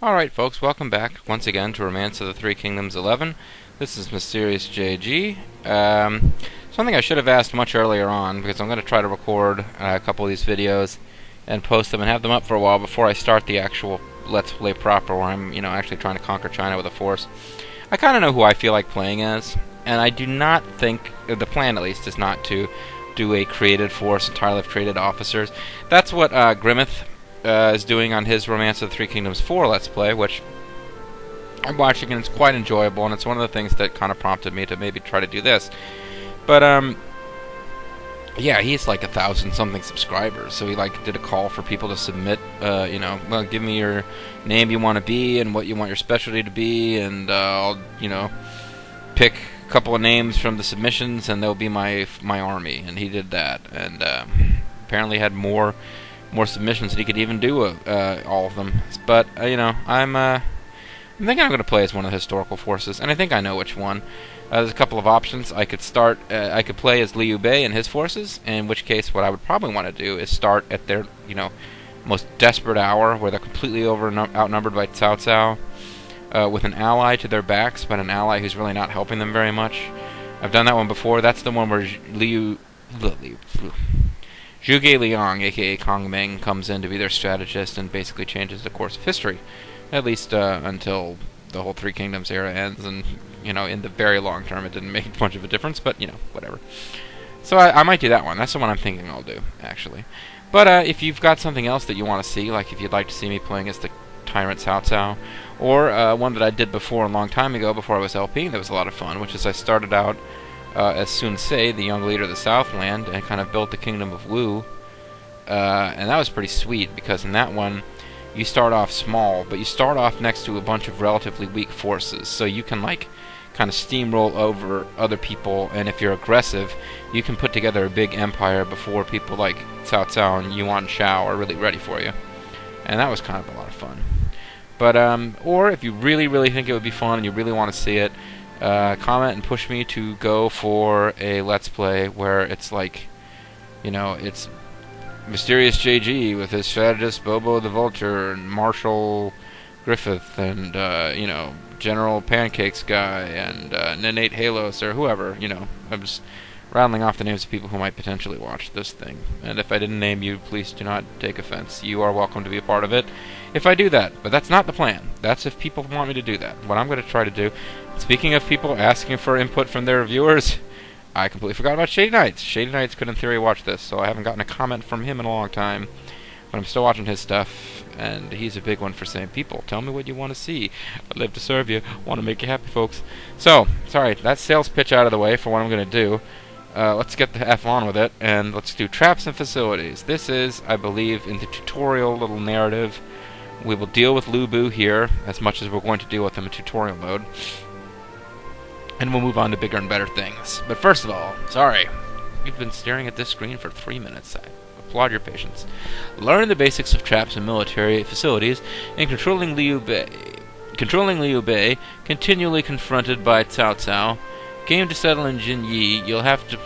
Alright folks, welcome back once again to Romance of the Three Kingdoms 11. This is Mysterious JG. Something I should have asked much earlier on, because I'm going to try to record a couple of these videos and post them and have them up for a while before I start the actual Let's Play proper, where I'm, actually trying to conquer China with a force. I kind of know who I feel like playing as, and I do not think, the plan at least, is not to do a created force entirely of created officers. That's what Grimmeth is doing on his Romance of the Three Kingdoms 4 Let's Play, which I'm watching and it's quite enjoyable, and it's one of the things that kind of prompted me to maybe try to do this. But, yeah, he's like 1,000-something subscribers, so he did a call for people to submit, well, give me your name you want to be and what you want your specialty to be, and I'll, pick a couple of names from the submissions, and they'll be my army, and he did that, and apparently had more submissions than he could even do all of them. But I think I'm going to play as one of the historical forces, and I think I know which one. There's a couple of options. I could play as Liu Bei and his forces, in which case what I would probably want to do is start at their most desperate hour, where they're completely outnumbered by Cao Cao, with an ally to their backs, but an ally who's really not helping them very much. I've done that one before. That's the one where Zhuge Liang, aka Kong Meng, comes in to be their strategist and basically changes the course of history, at least until the whole Three Kingdoms era ends, and in the very long term it didn't make much of a difference, but whatever. So I might do that one. That's the one I'm thinking I'll do, actually. But if you've got something else that you want to see, like if you'd like to see me playing as the Tyrant Cao Cao, or one that I did before a long time ago, before I was LPing, that was a lot of fun, which is I started out as Sun Ce, the young leader of the Southland, and kind of built the Kingdom of Wu. And that was pretty sweet, because in that one, you start off small, but you start off next to a bunch of relatively weak forces, so you can, kind of steamroll over other people, and if you're aggressive, you can put together a big empire before people like Cao Cao and Yuan Shao are really ready for you. And that was kind of a lot of fun. But, or if you really, really think it would be fun and you really want to see it, comment and push me to go for a Let's Play where it's it's Mysterious JG with his strategist Bobo the Vulture and Marshal Griffith and, General Pancakes guy and Nenate Halos or whoever, I'm just rattling off the names of people who might potentially watch this thing. And if I didn't name you, please do not take offense. You are welcome to be a part of it if I do that. But that's not the plan. That's if people want me to do that. What I'm going to try to do, speaking of people asking for input from their viewers, I completely forgot about Shady Knights. Shady Knights could in theory watch this, so I haven't gotten a comment from him in a long time. But I'm still watching his stuff, and he's a big one for saying, people, tell me what you want to see. I'd live to serve you. Want to make you happy, folks. So, sorry, that sales pitch out of the way for what I'm going to do. Let's get the F on with it, and let's do traps and facilities. This is, I believe, in the tutorial little narrative. We will deal with Lu Bu here, as much as we're going to deal with him in tutorial mode. And we'll move on to bigger and better things. But first of all, sorry, you've been staring at this screen for 3 minutes. I applaud your patience. Learn the basics of traps and military facilities, and controlling Liu Bei. Continually confronted by Cao Cao. Game to settle in Jinyi. You'll have to.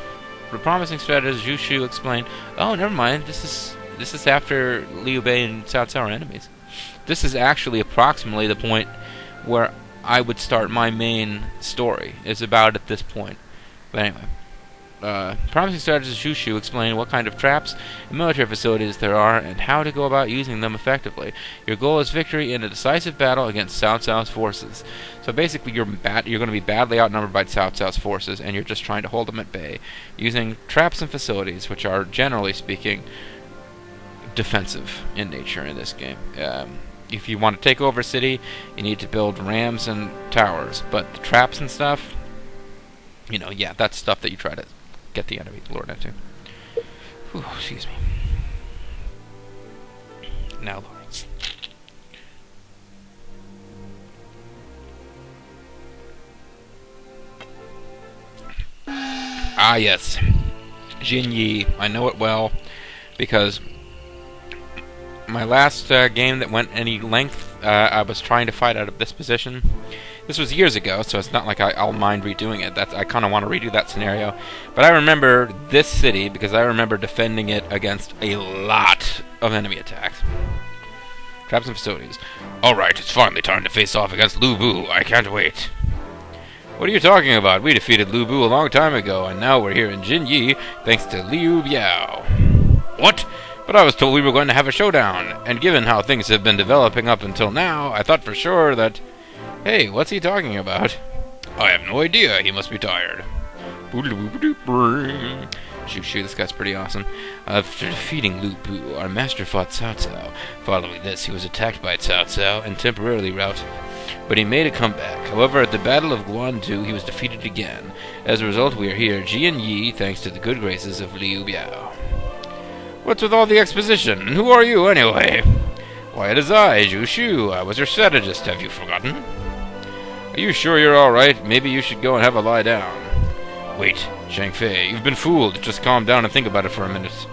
The promising strategist Zhu Shu explained. Oh, never mind. This is after Liu Bei and Cao Cao are enemies. This is actually approximately the point where I would start my main story. It's about at this point. But anyway. Promising strategist Zhu Shu explained what kind of traps and military facilities there are and how to go about using them effectively. Your goal is victory in a decisive battle against Cao Cao's forces. So basically you're going to be badly outnumbered by Cao Cao's forces, and you're just trying to hold them at bay using traps and facilities, which are, generally speaking, defensive in nature in this game. If you want to take over a city, you need to build rams and towers, but the traps and stuff, yeah, that's stuff that you try to get the enemy lured into. Whew, excuse me. Now loading. Ah, yes. Jinyi. I know it well, because my last game that went any length, I was trying to fight out of this position. This was years ago, so it's not like I'll mind redoing it. I kind of want to redo that scenario. But I remember this city because I remember defending it against a lot of enemy attacks. traps and facilities. Alright, it's finally time to face off against Lu Bu. I can't wait. What are you talking about? We defeated Lu Bu a long time ago, and now we're here in Jinyi thanks to Liu Biao. What? But I was told we were going to have a showdown, and given how things have been developing up until now, I thought for sure that... Hey, what's he talking about? I have no idea. He must be tired. Shoo, this guy's pretty awesome. After defeating Lu Bu, our master fought Cao Cao. Following this, he was attacked by Cao Cao and temporarily routed. But he made a comeback. However, at the Battle of Guandu, he was defeated again. As a result, we are here, Jinyi, thanks to the good graces of Liu Biao. What's with all the exposition? And who are you, anyway? Why, it is I, Zhu Shu. I was your strategist. Have you forgotten? Are you sure you're alright? Maybe you should go and have a lie down. Wait, Zhang Fei, you've been fooled. Just calm down and think about it for a minute.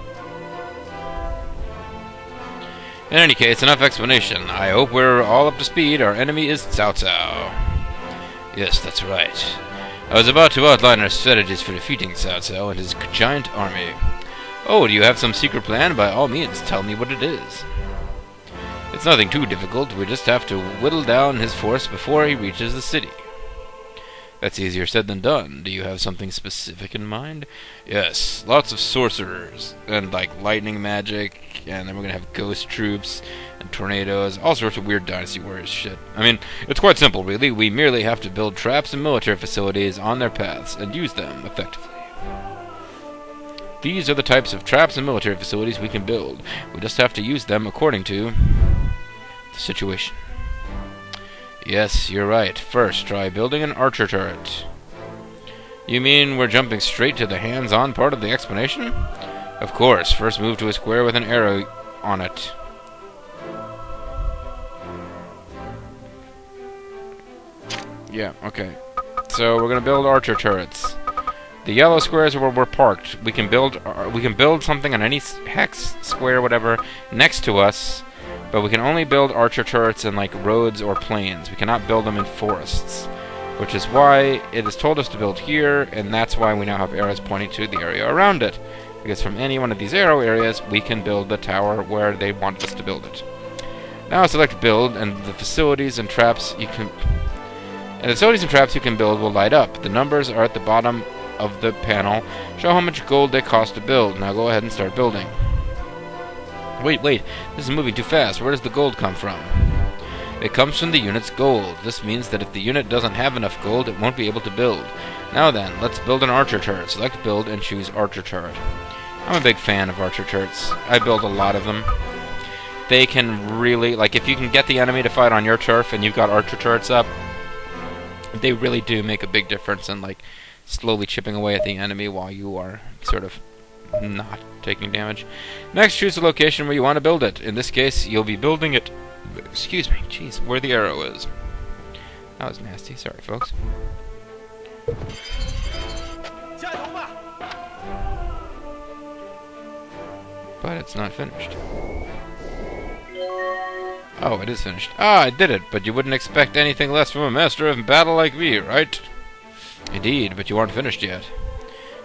In any case, enough explanation. I hope we're all up to speed. Our enemy is Cao Cao. Yes, that's right. I was about to outline our strategies for defeating Cao Cao and his giant army. Oh, do you have some secret plan? By all means, tell me what it is. It's nothing too difficult. We just have to whittle down his force before he reaches the city. That's easier said than done. Do you have something specific in mind? Yes, lots of sorcerers, and like lightning magic, and then we're gonna have ghost troops, and tornadoes, all sorts of weird Dynasty Warriors shit. I mean, it's quite simple, really. We merely have to build traps and military facilities on their paths, and use them effectively. These are the types of traps and military facilities we can build. We just have to use them according to the situation. Yes, you're right. First, try building an archer turret. You mean we're jumping straight to the hands-on part of the explanation? Of course. First move to a square with an arrow on it. Yeah, okay. So we're gonna build archer turrets. The yellow squares are where we're parked. We can build something on any hex, square, whatever, next to us. But we can only build archer turrets in like roads or plains. We cannot build them in forests, which is why it has told us to build here, and that's why we now have arrows pointing to the area around it. Because from any one of these arrow areas, we can build the tower where they want us to build it. Now select build, and the facilities and traps you can build will light up. The numbers are at the bottom of the panel. Show how much gold they cost to build. Now go ahead and start building. Wait, this is moving too fast. Where does the gold come from? It comes from the unit's gold. This means that if the unit doesn't have enough gold, it won't be able to build. Now then, let's build an archer turret. Select build and choose archer turret. I'm a big fan of archer turrets. I build a lot of them. They can really, like, if you can get the enemy to fight on your turf and you've got archer turrets up, they really do make a big difference in, like, slowly chipping away at the enemy while you are sort of not taking damage. Next, choose the location where you want to build it. In this case, you'll be building it... Excuse me, jeez, where the arrow is. That was nasty, sorry folks. But it's not finished. Oh, it is finished. Ah, I did it, but you wouldn't expect anything less from a master of battle like me, right? Indeed, but you aren't finished yet.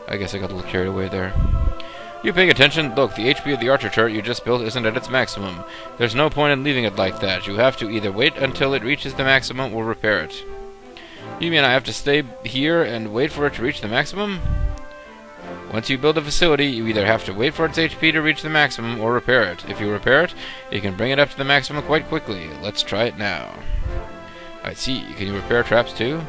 I guess I got a little carried away there. You paying attention? Look, the HP of the archer turret you just built isn't at its maximum. There's no point in leaving it like that. You have to either wait until it reaches the maximum or repair it. You mean I have to stay here and wait for it to reach the maximum? Once you build a facility, you either have to wait for its HP to reach the maximum or repair it. If you repair it, you can bring it up to the maximum quite quickly. Let's try it now. I see. Can you repair traps too?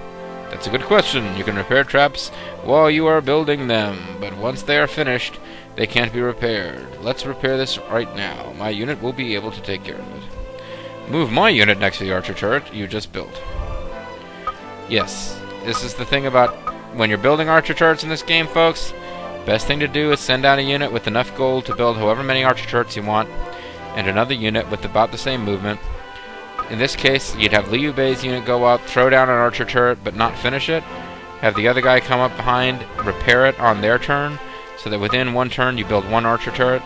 That's a good question. You can repair traps while you are building them, but once they are finished, they can't be repaired. Let's repair this right now. My unit will be able to take care of it. Move my unit next to the archer turret you just built. Yes, this is the thing about when you're building archer turrets in this game, folks. Best thing to do is send out a unit with enough gold to build however many archer turrets you want, and another unit with about the same movement. In this case, you'd have Liu Bei's unit go up, throw down an archer turret, but not finish it. Have the other guy come up behind, repair it on their turn, so that within one turn you build one archer turret.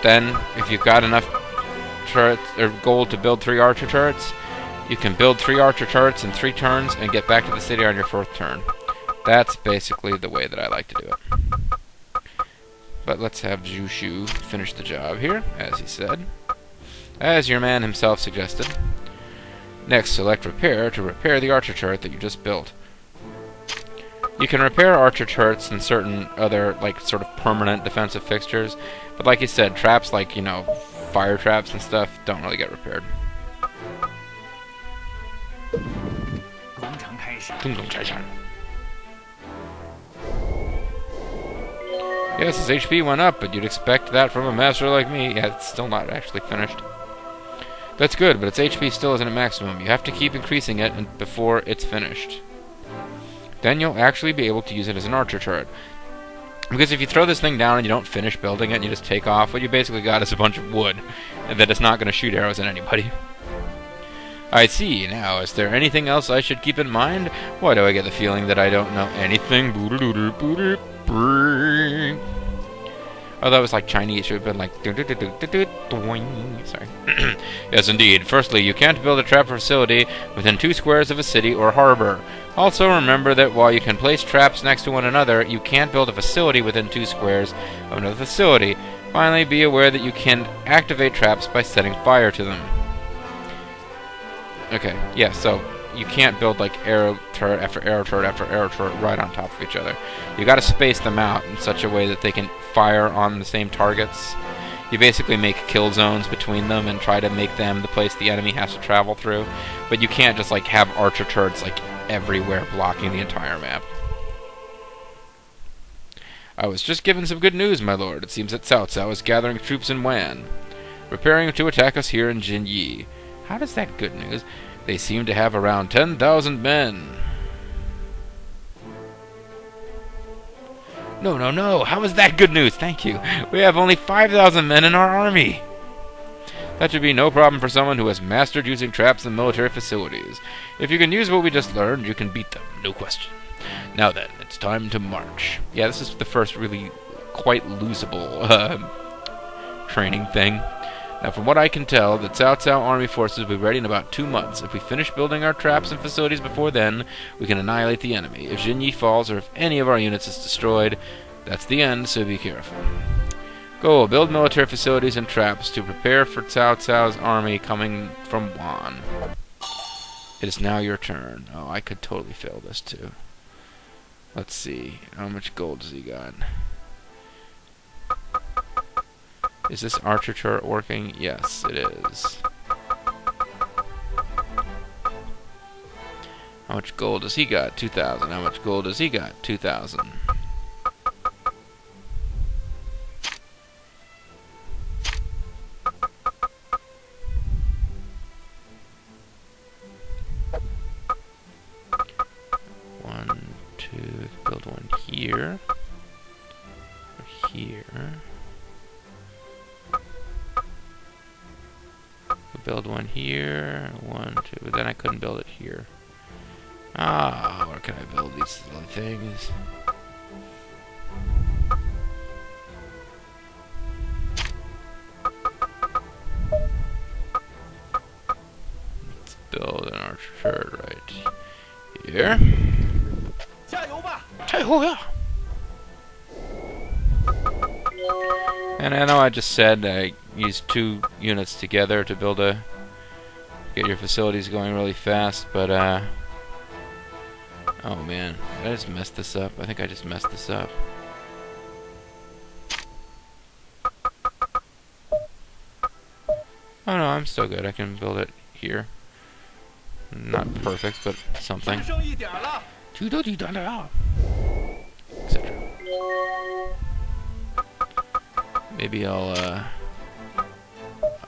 Then, if you've got enough turrets or gold to build 3 archer turrets, you can build 3 archer turrets in 3 turns and get back to the city on your 4th turn. That's basically the way that I like to do it. But let's have Zhu Shu finish the job here, as he said. as your man himself suggested. Next, select Repair to repair the archer turret that you just built. You can repair archer turrets and certain other, like, sort of permanent defensive fixtures, but like you said, traps like, you know, fire traps and stuff don't really get repaired. Yes, his HP went up, but you'd expect that from a master like me. Yeah, it's still not actually finished. That's good, but its HP still isn't at maximum. You have to keep increasing it before it's finished. Then you'll actually be able to use it as an archer turret. Because if you throw this thing down and you don't finish building it and you just take off, what you basically got is a bunch of wood, and that it's not going to shoot arrows at anybody. I see. Now, is there anything else I should keep in mind? Why do I get the feeling that I don't know anything? Oh, that was like Chinese. It should have been like... Sorry. Yes, indeed. Firstly, you can't build a trap facility within 2 squares of a city or harbor. Also, remember that while you can place traps next to one another, you can't build a facility within 2 squares of another facility. Finally, be aware that you can activate traps by setting fire to them. Okay, yeah, so you can't build like arrow turret after arrow turret after arrow turret right on top of each other. You gotta space them out in such a way that they can fire on the same targets. You basically make kill zones between them and try to make them the place the enemy has to travel through. But you can't just like have archer turrets like everywhere blocking the entire map. I was just given some good news, my lord. It seems that Cao Cao is gathering troops in Wan, preparing to attack us here in Jinyi. How does that good news? They seem to have around 10,000 men. No. How is that good news? Thank you. We have only 5,000 men in our army. That should be no problem for someone who has mastered using traps and military facilities. If you can use what we just learned, you can beat them. No question. Now then, it's time to march. Yeah, this is the first really quite losable training thing. Now, from what I can tell, the Cao Cao army forces will be ready in about 2 months. If we finish building our traps and facilities before then, we can annihilate the enemy. If Jinyi falls or if any of our units is destroyed, that's the end, so be careful. Go, build military facilities and traps to prepare for Cao Cao's army coming from Wan. It is now your turn. Oh, I could totally fail this too. Let's see. How much gold does he got? Is this archer turret working? Yes, it is. How much gold does he got? 2,000. How much gold does he got? 2,000. One, two, build one here. Or here. Build one here, 1, 2, but then I couldn't build it here. Ah, where can I build these little things? Let's build an archer turret right here. And I know I just said I used 2 units together to build get your facilities going really fast, but oh man, did I just mess this up? I think I just messed this up. Oh no, I'm still good. I can build it here. Not perfect, but something. Etc. Maybe I'll,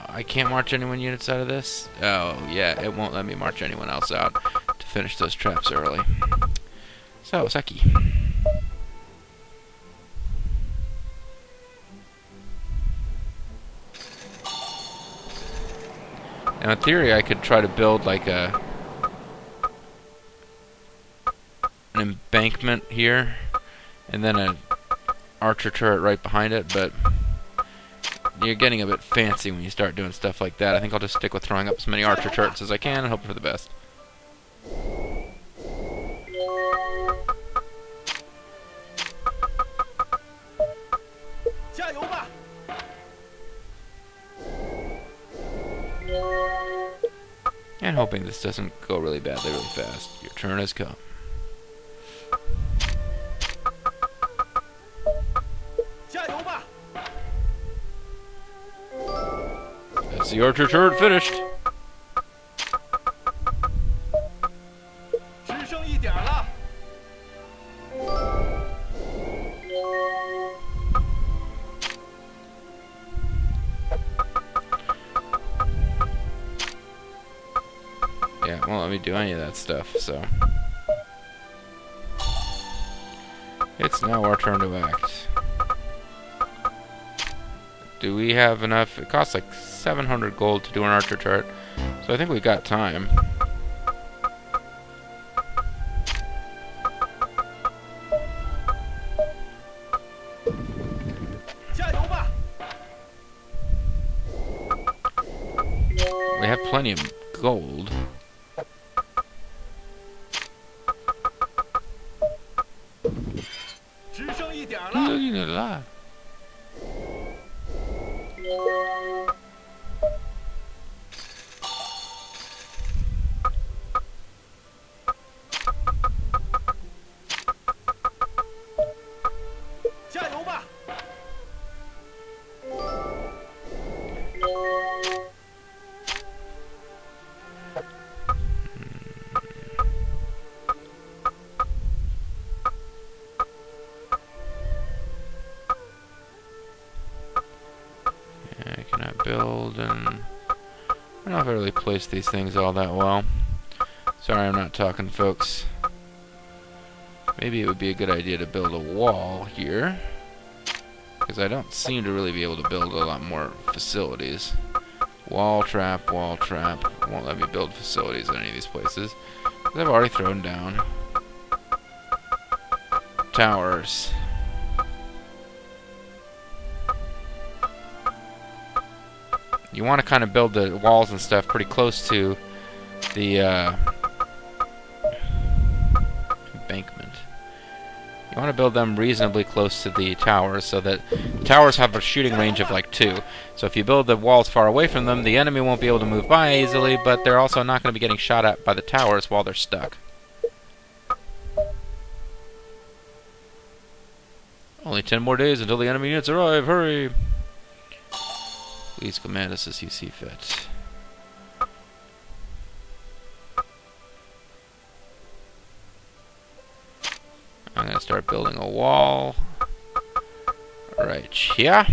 I can't march anyone units out of this? Oh, yeah, it won't let me march anyone else out to finish those traps early. So, Saki. Now, in theory, I could try to build, like, an embankment here, and then an archer turret right behind it, but you're getting a bit fancy when you start doing stuff like that. I think I'll just stick with throwing up as many archer turrets as I can and hope for the best. And hoping this doesn't go really badly really fast. Your turn has come. That's the archer turret finished. Yeah, it won't let me do any of that stuff, so... It's now our turn to act. Do we have enough? It costs like 700 gold to do an archer turret, so I think we got time. We have plenty of gold. Build, and I don't know if I really placed these things all that well. Sorry, I'm not talking, folks. Maybe it would be a good idea to build a wall here, because I don't seem to really be able to build a lot more facilities. Wall trap, wall trap. Won't let me build facilities in any of these places, because I've already thrown down towers. You want to kind of build the walls and stuff pretty close to the embankment. You want to build them reasonably close to the towers so that the towers have a shooting range of like 2. So if you build the walls far away from them, the enemy won't be able to move by easily, but they're also not going to be getting shot at by the towers while they're stuck. Only 10 more days until the enemy units arrive. Hurry! Please command us as you see fit. I'm going to start building a wall right here.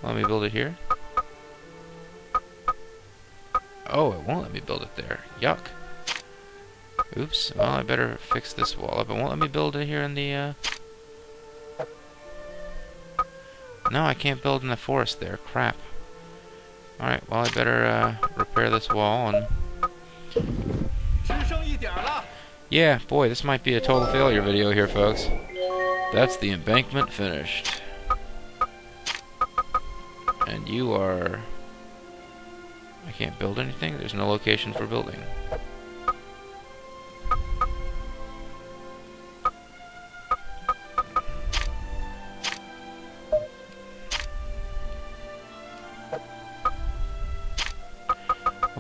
Let me build it here. Oh, it won't let me build it there. Yuck. Oops. Well, I better fix this wall up. It won't let me build it here in the... No, I can't build in the forest there. Crap. Alright, well, I better repair this wall and... Yeah, boy, this might be a total failure video here, folks. That's the embankment finished. And you are... I can't build anything? There's no location for building.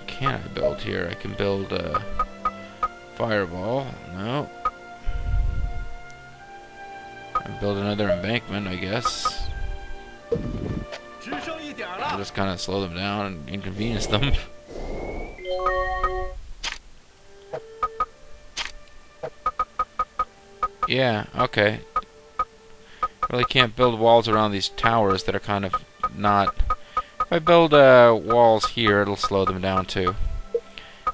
Can I build here? I can build a fireball. No. I can build another embankment, I guess. I'll just kind of slow them down and inconvenience them. Yeah, okay. Really can't build walls around these towers that are kind of not... If I build walls here, it'll slow them down too.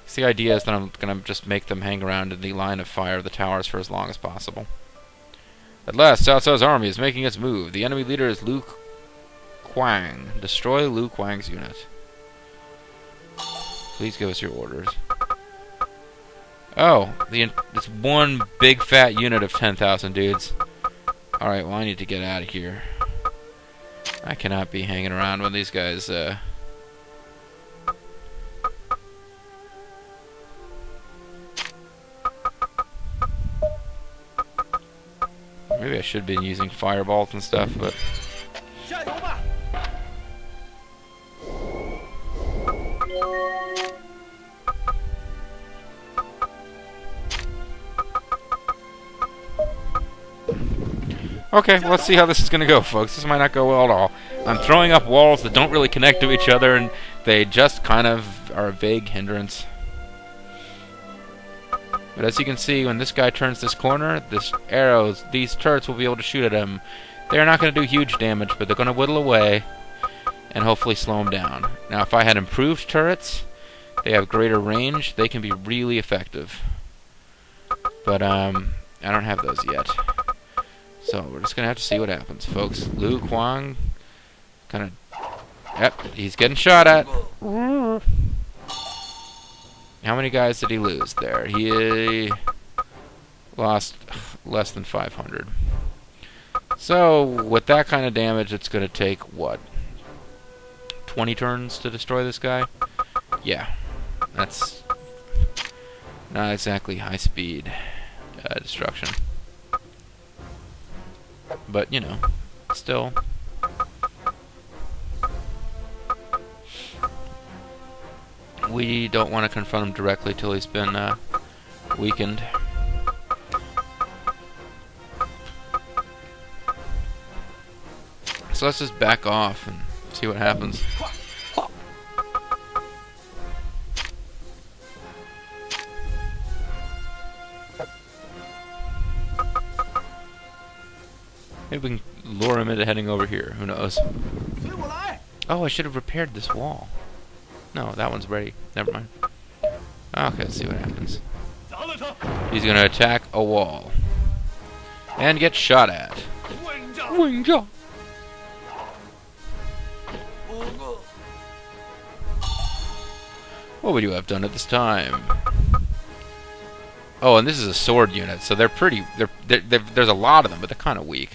So the idea is that I'm going to just make them hang around in the line of fire of the towers for as long as possible. At last, Cao Cao's army is making its move. The enemy leader is Luk Quang. Destroy Luk Quang's unit. Please give us your orders. Oh, it's one big fat unit of 10,000 dudes. Alright, well I need to get out of here. I cannot be hanging around when these guys, maybe I should have been using fireballs and stuff, but... Okay, well, let's see how this is going to go, folks. This might not go well at all. I'm throwing up walls that don't really connect to each other, and they just kind of are a vague hindrance. But as you can see, when this guy turns this corner, these turrets will be able to shoot at him. They're not going to do huge damage, but they're going to whittle away and hopefully slow him down. Now, if I had improved turrets, they have greater range, they can be really effective. But, I don't have those yet. So, we're just going to have to see what happens, folks. Luk Quang, kind of... Yep, he's getting shot at. How many guys did he lose there? He lost less than 500. So, with that kind of damage, it's going to take, what, 20 turns to destroy this guy? Yeah, that's not exactly high-speed destruction. But, you know, still. We don't want to confront him directly till he's been weakened. So let's just back off and see what happens. Maybe we can lure him into heading over here. Who knows? Oh, I should have repaired this wall. No, that one's ready. Never mind. Okay, let's see what happens. He's going to attack a wall. And get shot at. What would you have done at this time? Oh, and this is a sword unit, so they're pretty... there's a lot of them, but they're kind of weak.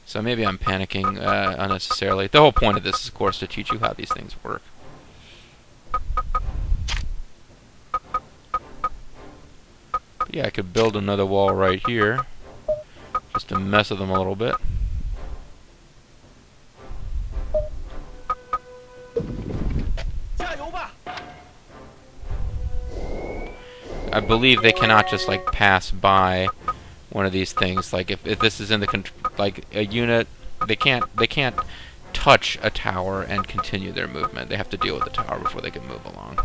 So maybe I'm panicking unnecessarily. The whole point of this is, of course, to teach you how these things work. Yeah, I could build another wall right here, just to mess with them a little bit. I believe they cannot just like pass by one of these things. Like if this is in the like a unit, they can't touch a tower and continue their movement. They have to deal with the tower before they can move along.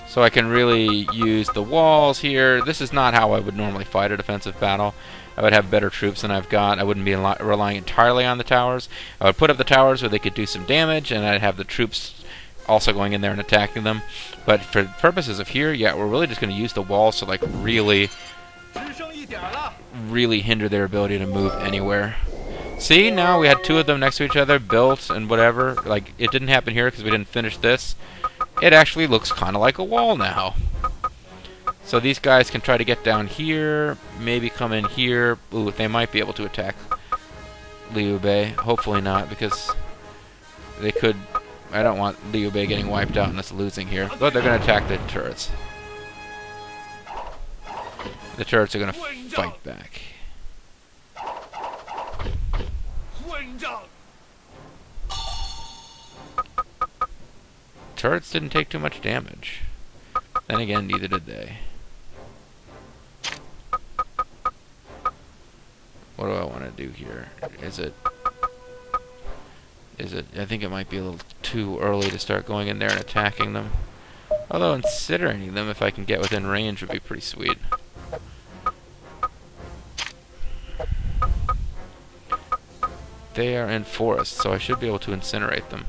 So I can really use the walls here. This is not how I would normally fight a defensive battle. I would have better troops than I've got. I wouldn't be relying entirely on the towers. I would put up the towers where they could do some damage, and I'd have the troops also going in there and attacking them. But for purposes of here, yeah, we're really just going to use the walls to like really hinder their ability to move anywhere. See, now we had two of them next to each other, built and whatever. Like, it didn't happen here because we didn't finish this. It actually looks kind of like a wall now. So these guys can try to get down here, maybe come in here. Ooh, they might be able to attack Liu Bei. Hopefully not, because they could... I don't want Liu Bei getting wiped out and us losing here. But they're going to attack the turrets. The turrets are going to fight back. Turrets didn't take too much damage. Then again, neither did they. What do I want to do here? Is it... I think it might be a little too early to start going in there and attacking them. Although incinerating them, if I can get within range, would be pretty sweet. They are in forest, so I should be able to incinerate them.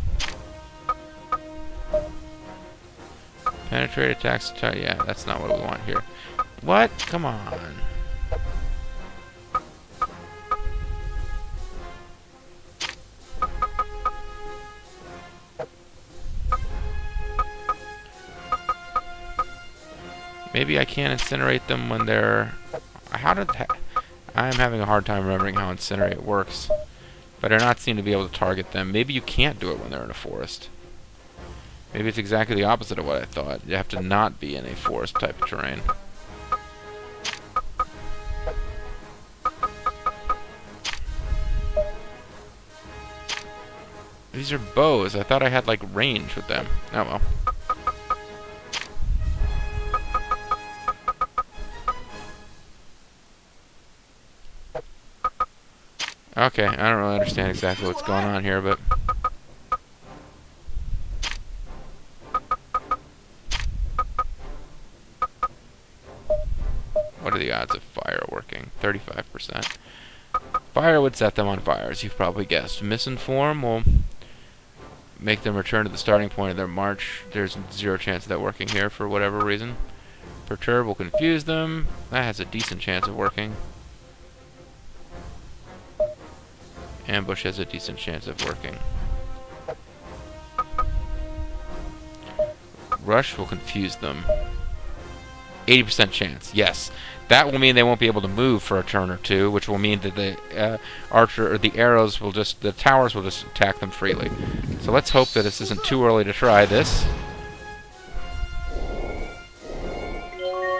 Penetrate attacks. Yeah, that's not what we want here. What? Come on. Maybe I can't incinerate them when they're... I'm having a hard time remembering how incinerate works. But I do not seem to be able to target them. Maybe you can't do it when they're in a forest. Maybe it's exactly the opposite of what I thought. You have to not be in a forest type of terrain. These are bows. I thought I had like range with them. Oh well. Okay, I don't really understand exactly what's going on here, but... What are the odds of fire working? 35%. Fire would set them on fire, as you've probably guessed. Misinform will make them return to the starting point of their march. There's zero chance of that working here for whatever reason. Perturb will confuse them. That has a decent chance of working. Ambush has a decent chance of working. Rush will confuse them. 80% chance, yes. That will mean they won't be able to move for a turn or two, which will mean that the archer or the arrows will just, the towers will just attack them freely. So let's hope that this isn't too early to try this.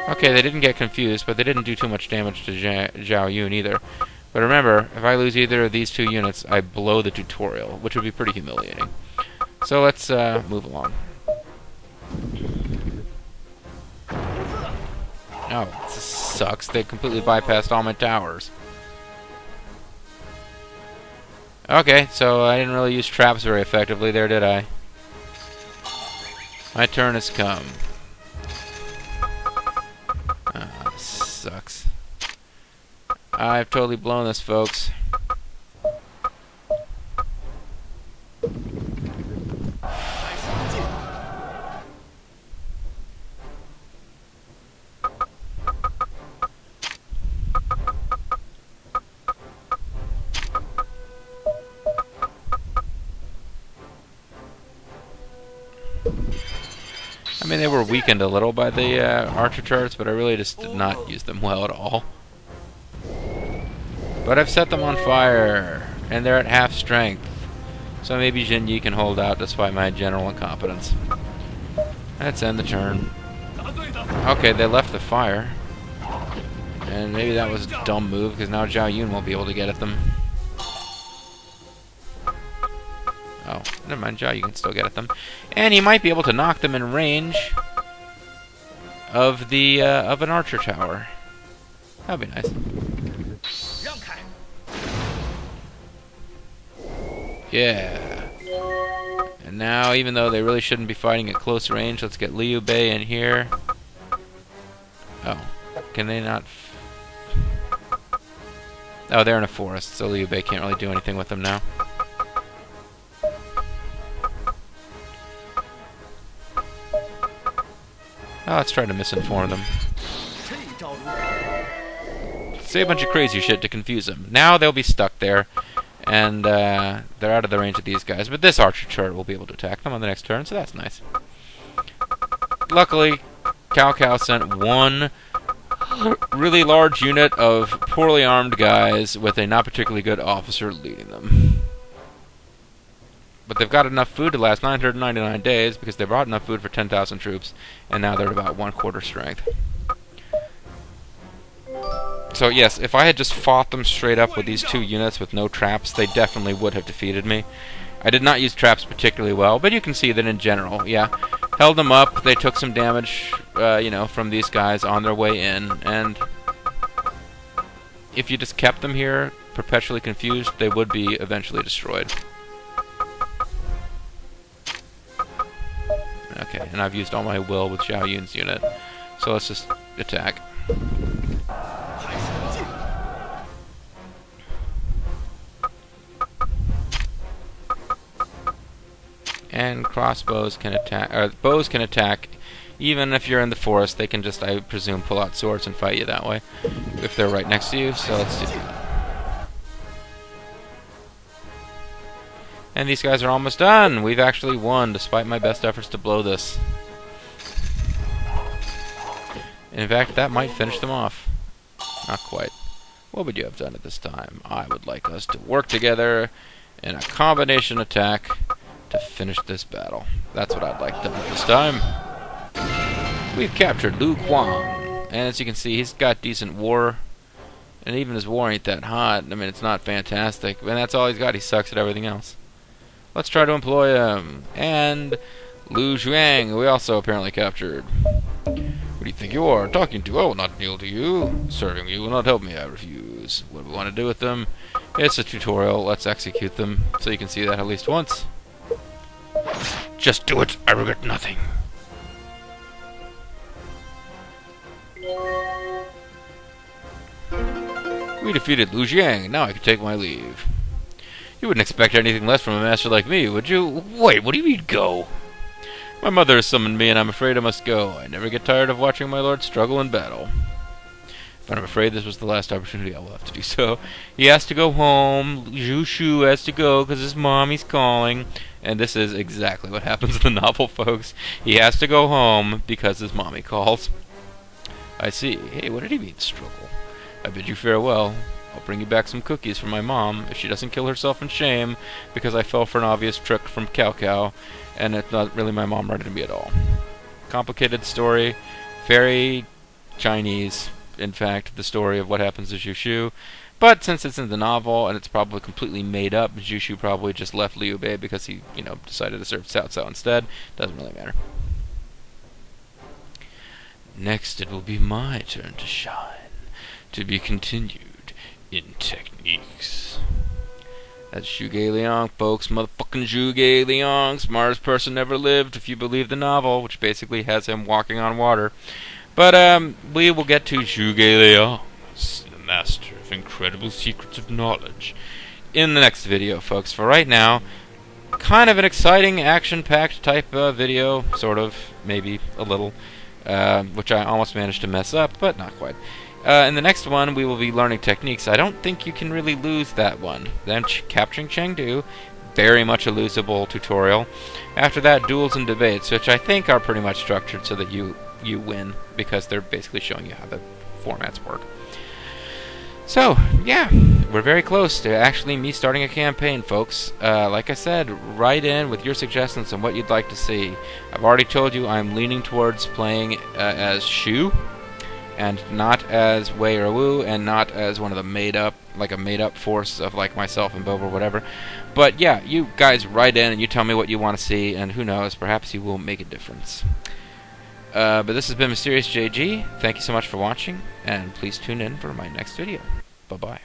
Okay, they didn't get confused, but they didn't do too much damage to Zhao Yun either. But remember, if I lose either of these two units, I blow the tutorial, which would be pretty humiliating. So let's move along. Oh, this sucks. They completely bypassed all my towers. Okay, so I didn't really use traps very effectively there, did I? My turn has come. Ah, this sucks. I've totally blown this, folks. I mean, they were weakened a little by the archer charts, but I really just did not use them well at all. But I've set them on fire, and they're at half strength. So maybe Jin Yi can hold out despite my general incompetence. Let's end the turn. Okay, they left the fire. And maybe that was a dumb move, because now Zhao Yun won't be able to get at them. Oh, never mind, Zhao, you can still get at them. And he might be able to knock them in range of the of an archer tower. That'd be nice. Yeah. And now, even though they really shouldn't be fighting at close range, let's get Liu Bei in here. Oh, can they not? Oh, they're in a forest, so Liu Bei can't really do anything with them now. Oh, let's try to misinform them. Say a bunch of crazy shit to confuse them. Now they'll be stuck there, and they're out of the range of these guys. But this archer chart will be able to attack them on the next turn, so that's nice. Luckily, Cao Cao sent one really large unit of poorly armed guys with a not particularly good officer leading them. But they've got enough food to last 999 days because they brought enough food for 10,000 troops, and now they're at about 1/4 strength. So yes, if I had just fought them straight up with these two units with no traps, they definitely would have defeated me. I did not use traps particularly well, but you can see that in general, yeah. Held them up, they took some damage, you know, from these guys on their way in, and if you just kept them here, perpetually confused, they would be eventually destroyed. Okay, and I've used all my will with Zhao Yun's unit, so let's just attack. And crossbows can attack, or bows can attack, even if you're in the forest. They can just, I presume, pull out swords and fight you that way, if they're right next to you, so let's do that. And these guys are almost done! We've actually won, despite my best efforts to blow this. In fact, that might finish them off. Not quite. What would you have done at this time? I would like us to work together in a combination attack to finish this battle. That's what I'd like done at this time. We've captured Luk Quang, and as you can see, he's got decent war, and even his war ain't that hot. I mean, it's not fantastic, and that's all he's got. He sucks at everything else. Let's try to employ him. And Lu Zhuang, we also apparently captured. Who do you think you are talking to? I will not kneel to you. Serving you will not help me, I refuse. What do we want to do with them? It's a tutorial. Let's execute them so you can see that at least once. Just do it. I regret nothing. We defeated Lu Jiang. Now I can take my leave. You wouldn't expect anything less from a master like me, would you? Wait, what do you mean, go? My mother has summoned me, and I'm afraid I must go. I never get tired of watching my lord struggle in battle. But I'm afraid this was the last opportunity I will have to do so. He has to go home. Zhu Shu has to go because his mommy's calling. And this is exactly what happens in the novel, folks. He has to go home because his mommy calls. I see. Hey, what did he mean, struggle? I bid you farewell. I'll bring you back some cookies from my mom if she doesn't kill herself in shame because I fell for an obvious trick from Cao Cao, and it's not really my mom right to me at all. Complicated story. Very Chinese. In fact, the story of what happens to Zhu Shu. But since it's in the novel and it's probably completely made up, Zhu Shu probably just left Liu Bei because he, decided to serve Cao Cao instead. Doesn't really matter. Next, it will be my turn to shine. To be continued in techniques. That's Zhuge Liang, folks. Motherfucking Zhuge Liang. Smartest person ever lived, if you believe the novel, which basically has him walking on water. But, we will get to Zhuge Liang, the master of incredible secrets of knowledge, in the next video, folks. For right now, kind of an exciting, action-packed type video, sort of, maybe a little, which I almost managed to mess up, but not quite. In the next one, we will be learning techniques. I don't think you can really lose that one. Then capturing Chengdu, very much a losable tutorial. After that, duels and debates, which I think are pretty much structured so that you win, because they're basically showing you how the formats work. So, yeah, we're very close to actually me starting a campaign, folks. Like I said, write in with your suggestions on what you'd like to see. I've already told you I'm leaning towards playing as Shu, and not as Wei or Wu, and not as one of the made-up force of like myself and Bob or whatever. But yeah, you guys write in and you tell me what you want to see, and who knows, perhaps you will make a difference. But this has been Mysterious JG. Thank you so much for watching, and please tune in for my next video. Bye-bye.